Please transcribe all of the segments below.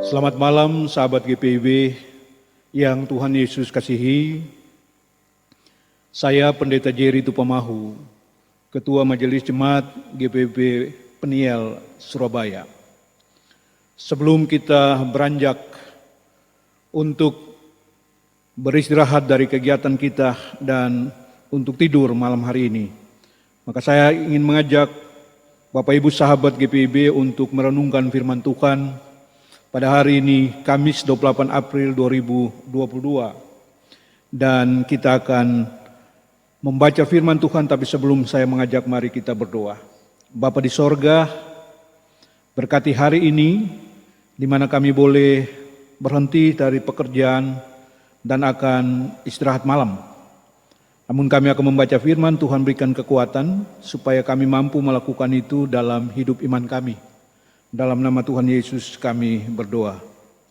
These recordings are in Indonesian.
Selamat malam sahabat GPIB yang Tuhan Yesus kasihi. Saya Pendeta Jerry Tupamahu, Ketua Majelis Jemaat GPIB Peniel Surabaya. Sebelum kita beranjak untuk beristirahat dari kegiatan kita dan untuk tidur malam hari ini, maka saya ingin mengajak Bapak Ibu sahabat GPIB untuk merenungkan firman Tuhan pada hari ini, Kamis 28 April 2022. Dan kita akan membaca firman Tuhan, tapi sebelum saya mengajak, mari kita berdoa. Bapa di sorga, berkati hari ini, di mana kami boleh berhenti dari pekerjaan dan akan istirahat malam. Namun kami akan membaca firman, Tuhan berikan kekuatan supaya kami mampu melakukan itu dalam hidup iman kami. Dalam nama Tuhan Yesus kami berdoa.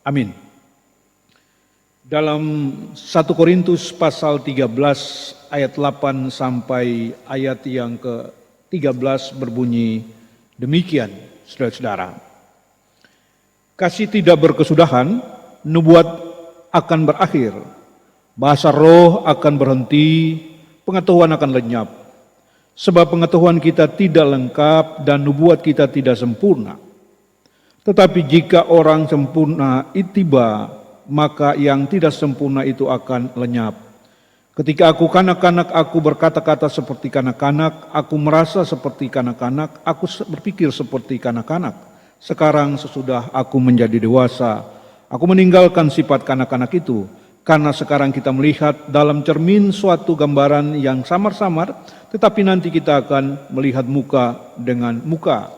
Amin. Dalam 1 Korintus pasal 13 ayat 8 sampai ayat yang ke-13 berbunyi demikian, saudara-saudara. Kasih tidak berkesudahan, nubuat akan berakhir, bahasa roh akan berhenti, pengetahuan akan lenyap. Sebab pengetahuan kita tidak lengkap dan nubuat kita tidak sempurna. Tetapi jika orang sempurna tiba, maka yang tidak sempurna itu akan lenyap. Ketika aku kanak-kanak, aku berkata-kata seperti kanak-kanak, aku merasa seperti kanak-kanak, aku berpikir seperti kanak-kanak. Sekarang sesudah aku menjadi dewasa, aku meninggalkan sifat kanak-kanak itu. Karena sekarang kita melihat dalam cermin suatu gambaran yang samar-samar, tetapi nanti kita akan melihat muka dengan muka.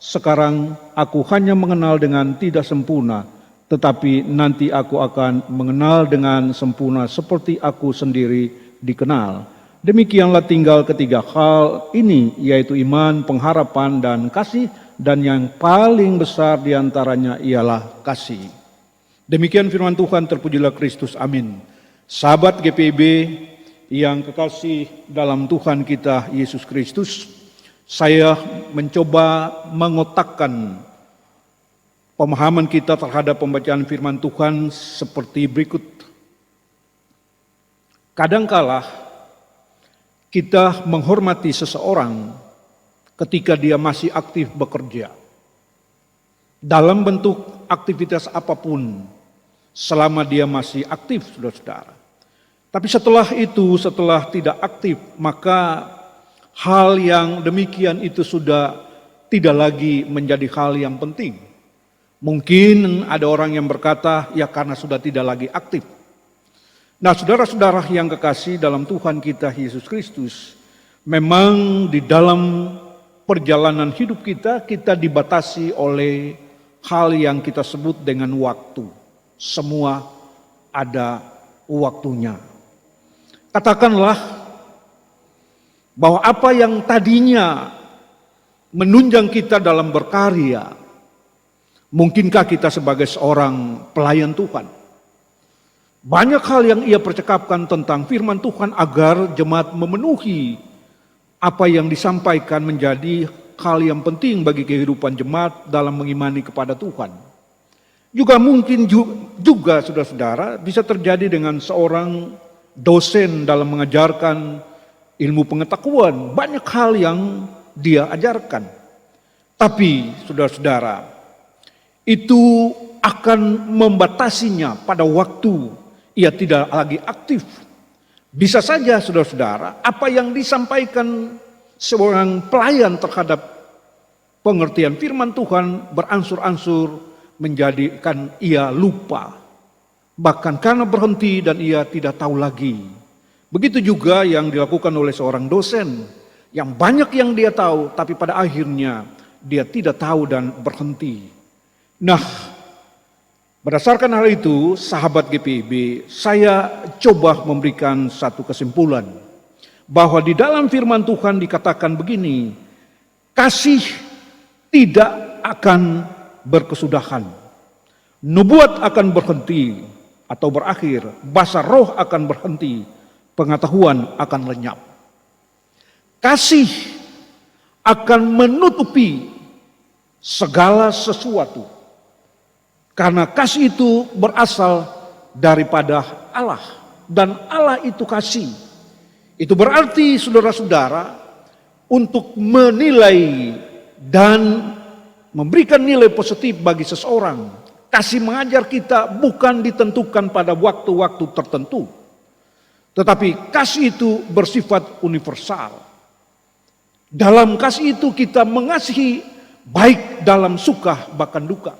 Sekarang aku hanya mengenal dengan tidak sempurna, tetapi nanti aku akan mengenal dengan sempurna seperti aku sendiri dikenal. Demikianlah tinggal ketiga hal ini, yaitu iman, pengharapan, dan kasih, dan yang paling besar diantaranya ialah kasih. Demikian firman Tuhan, terpujilah Kristus, amin. Sahabat GPIB yang kekasih dalam Tuhan kita Yesus Kristus, saya mencoba mengotakkan pemahaman kita terhadap pembacaan firman Tuhan seperti berikut. Kadangkala kita menghormati seseorang ketika dia masih aktif bekerja, dalam bentuk aktivitas apapun, selama dia masih aktif, saudara-saudara. Tapi setelah itu, setelah tidak aktif, maka hal yang demikian itu sudah tidak lagi menjadi hal yang penting. Mungkin ada orang yang berkata, ya karena sudah tidak lagi aktif. Nah, saudara-saudara yang kekasih dalam Tuhan kita Yesus Kristus, memang di dalam perjalanan hidup kita, kita dibatasi oleh hal yang kita sebut dengan waktu. Semua ada waktunya. Katakanlah bahwa apa yang tadinya menunjang kita dalam berkarya, mungkinkah kita sebagai seorang pelayan Tuhan, banyak hal yang ia percakapkan tentang firman Tuhan agar jemaat memenuhi apa yang disampaikan menjadi hal yang penting bagi kehidupan jemaat dalam mengimani kepada Tuhan. Juga mungkin juga saudara-saudara bisa terjadi dengan seorang dosen dalam mengajarkan ilmu pengetahuan, banyak hal yang dia ajarkan. Tapi saudara-saudara, itu akan membatasinya pada waktu ia tidak lagi aktif. Bisa saja saudara-saudara, apa yang disampaikan seorang pelayan terhadap pengertian firman Tuhan beransur-ansur menjadikan ia lupa. Bahkan karena berhenti dan ia tidak tahu lagi. Begitu juga yang dilakukan oleh seorang dosen, yang banyak yang dia tahu, tapi pada akhirnya dia tidak tahu dan berhenti. Nah, berdasarkan hal itu, sahabat GPIB, saya coba memberikan satu kesimpulan, bahwa di dalam firman Tuhan dikatakan begini, kasih tidak akan berkesudahan, nubuat akan berhenti atau berakhir, bahasa roh akan berhenti, pengetahuan akan lenyap. Kasih akan menutupi segala sesuatu. Karena kasih itu berasal daripada Allah. Dan Allah itu kasih. Itu berarti saudara-saudara, untuk menilai dan memberikan nilai positif bagi seseorang, kasih mengajar kita bukan ditentukan pada waktu-waktu tertentu. Tetapi kasih itu bersifat universal. Dalam kasih itu kita mengasihi baik dalam suka bahkan duka.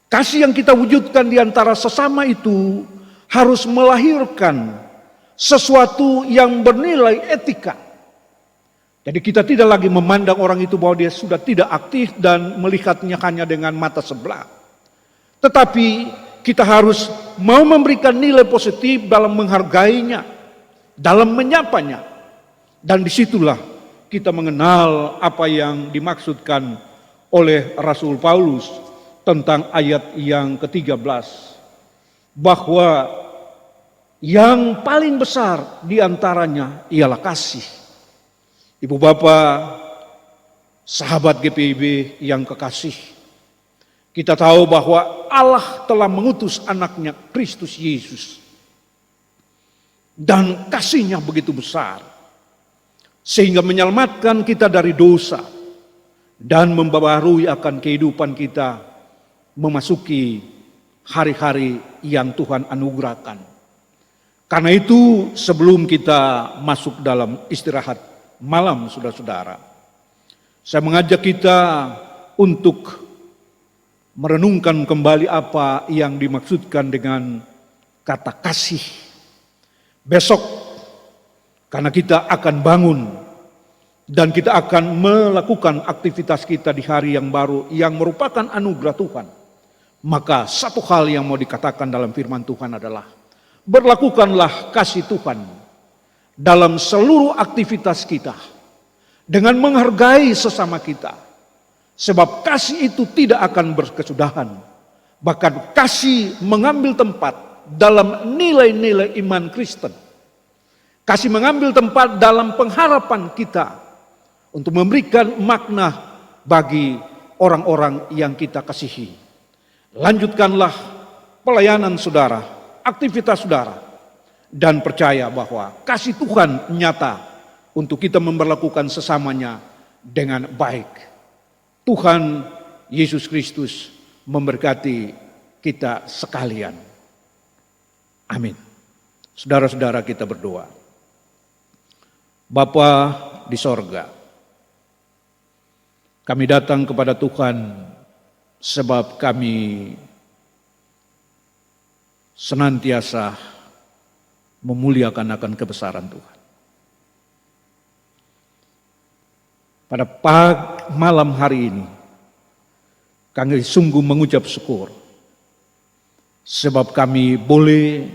Kasih yang kita wujudkan di antara sesama itu harus melahirkan sesuatu yang bernilai etika. Jadi kita tidak lagi memandang orang itu bahwa dia sudah tidak aktif dan melihatnya hanya dengan mata sebelah. Tetapi kita harus mau memberikan nilai positif dalam menghargainya, dalam menyapanya. Dan disitulah kita mengenal apa yang dimaksudkan oleh Rasul Paulus tentang ayat yang ke-13. Bahwa yang paling besar diantaranya ialah kasih. Ibu bapak, sahabat GPIB yang kekasih, kita tahu bahwa Allah telah mengutus anaknya Kristus Yesus. Dan kasihnya begitu besar. Sehingga menyelamatkan kita dari dosa. Dan membaharui akan kehidupan kita memasuki hari-hari yang Tuhan anugerahkan. Karena itu sebelum kita masuk dalam istirahat malam saudara-saudara, saya mengajak kita untuk merenungkan kembali apa yang dimaksudkan dengan kata kasih. Besok, karena kita akan bangun dan kita akan melakukan aktivitas kita di hari yang baru yang merupakan anugerah Tuhan. Maka satu hal yang mau dikatakan dalam firman Tuhan adalah berlakukanlah kasih Tuhan dalam seluruh aktivitas kita dengan menghargai sesama kita. Sebab kasih itu tidak akan berkesudahan. Bahkan kasih mengambil tempat dalam nilai-nilai iman Kristen. Kasih mengambil tempat dalam pengharapan kita untuk memberikan makna bagi orang-orang yang kita kasihi. Lanjutkanlah pelayanan saudara, aktivitas saudara, dan percaya bahwa kasih Tuhan nyata untuk kita memperlakukan sesamanya dengan baik. Tuhan Yesus Kristus memberkati kita sekalian. Amin. Saudara-saudara, kita berdoa. Bapa di sorga, kami datang kepada Tuhan sebab kami senantiasa memuliakan akan kebesaran Tuhan. Pada malam hari ini, kami sungguh mengucap syukur sebab kami boleh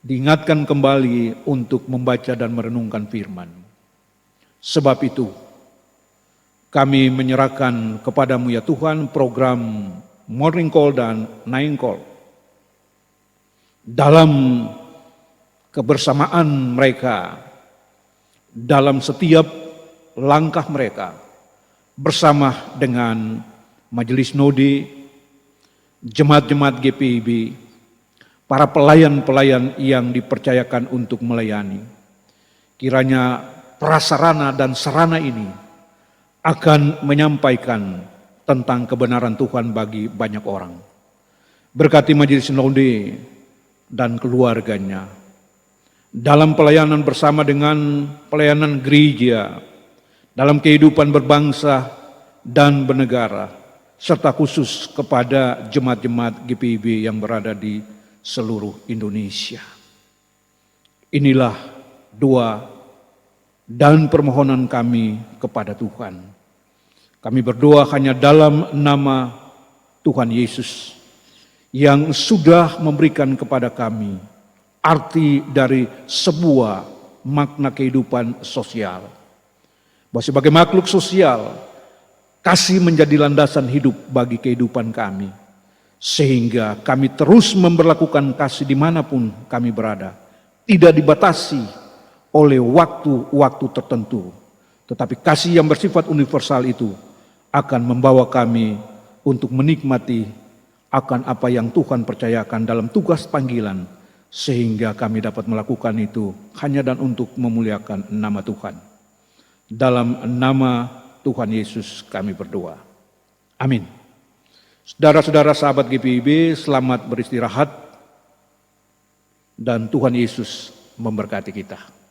diingatkan kembali untuk membaca dan merenungkan firman. Sebab itu, kami menyerahkan kepadamu ya Tuhan program Morning Call dan Night Call. Dalam kebersamaan mereka, dalam setiap langkah mereka, bersama dengan Majelis Node, jemaat-jemaat GPIB, para pelayan-pelayan yang dipercayakan untuk melayani. Kiranya prasarana dan sarana ini akan menyampaikan tentang kebenaran Tuhan bagi banyak orang. Berkati Majelis Node dan keluarganya dalam pelayanan bersama dengan pelayanan gereja, dalam kehidupan berbangsa dan bernegara, serta khusus kepada jemaat-jemaat GPIB yang berada di seluruh Indonesia. Inilah doa dan permohonan kami kepada Tuhan. Kami berdoa hanya dalam nama Tuhan Yesus yang sudah memberikan kepada kami arti dari sebuah makna kehidupan sosial. Bahwa sebagai makhluk sosial, kasih menjadi landasan hidup bagi kehidupan kami. Sehingga kami terus memperlakukan kasih dimanapun kami berada. Tidak dibatasi oleh waktu-waktu tertentu. Tetapi kasih yang bersifat universal itu akan membawa kami untuk menikmati akan apa yang Tuhan percayakan dalam tugas panggilan, sehingga kami dapat melakukan itu hanya dan untuk memuliakan nama Tuhan. Dalam nama Tuhan Yesus kami berdoa. Amin. Saudara-saudara sahabat GPIB, selamat beristirahat dan Tuhan Yesus memberkati kita.